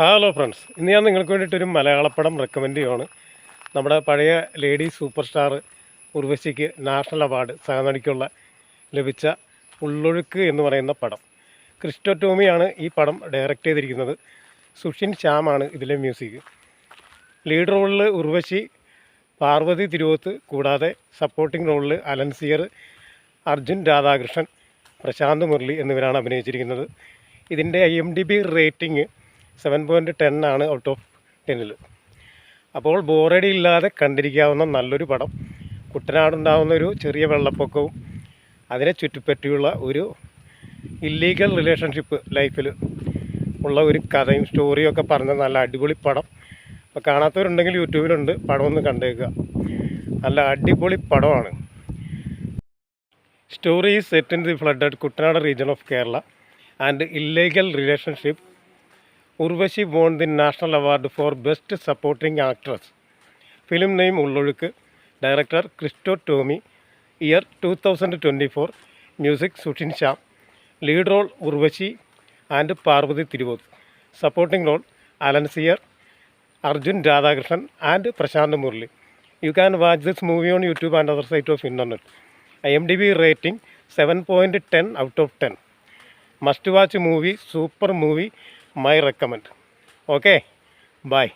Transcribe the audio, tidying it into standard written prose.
Hello friends, ഇന്ന് ഞാൻ നിങ്ങൾക്ക് വേണ്ടിയിട്ടൊരു മലയാളപ്പടം റെക്കമെൻഡ് ചെയ്യുകയാണ്. നമ്മുടെ പഴയ ലേഡി സൂപ്പർ സ്റ്റാർ ഉർവശിക്ക് നാഷണൽ അവാർഡ് സഹനടിക്കുള്ള ലഭിച്ച ഉള്ളൊഴുക്ക് എന്ന് പറയുന്ന പടം. ക്രിസ്റ്റോ ടോമിയാണ് ഈ പടം ഡയറക്റ്റ് ചെയ്തിരിക്കുന്നത്. സുഷിൻ ശ്യാമാണ് ഇതിലെ മ്യൂസിക്. ലീഡ് റോളിൽ ഉർവശി, പാർവതി തിരുവോത്ത്, കൂടാതെ സപ്പോർട്ടിംഗ് റോളിൽ അലൻസിയർ, അർജുൻ രാധാകൃഷ്ണൻ, പ്രശാന്ത് മുരളി എന്നിവരാണ് അഭിനയിച്ചിരിക്കുന്നത്. ഇതിൻ്റെ IMDb റേറ്റിംഗ് 7.10 ആണ് ഔട്ട് ഓഫ് 10. അപ്പോൾ ബോറടി ഇല്ലാതെ കണ്ടിരിക്കാവുന്ന നല്ലൊരു പടം. കുട്ടനാടുണ്ടാകുന്ന ഒരു ചെറിയ വെള്ളപ്പൊക്കവും അതിനെ ചുറ്റിപ്പറ്റിയുള്ള ഒരു ഇല്ലീഗൽ റിലേഷൻഷിപ്പ് ലൈഫിൽ ഉള്ള ഒരു കഥയും സ്റ്റോറിയും ഒക്കെ പറഞ്ഞ നല്ല അടിപൊളി പടം. അപ്പോൾ കാണാത്തവരുണ്ടെങ്കിൽ യൂട്യൂബിലുണ്ട്, പടം ഒന്ന് കണ്ടേക്കുക. നല്ല അടിപൊളി പടമാണ്. Story is set in the flooded Kuttanad region of Kerala and illegal relationship. Urvashi won the National Award for Best Supporting Actress. Film name Ullozhukku. Director Christo Tomy. Year 2024. Music Sushin Shyam. Lead role Urvashi and Parvathy Thiruvothu. Supporting role Alencier, Arjun Radhakrishnan and Prashanth Murali. You can watch this movie on YouTube and other sites of internet. IMDb rating 7.10 out of 10. Must watch movie, super movie, my recommend. Okay, bye.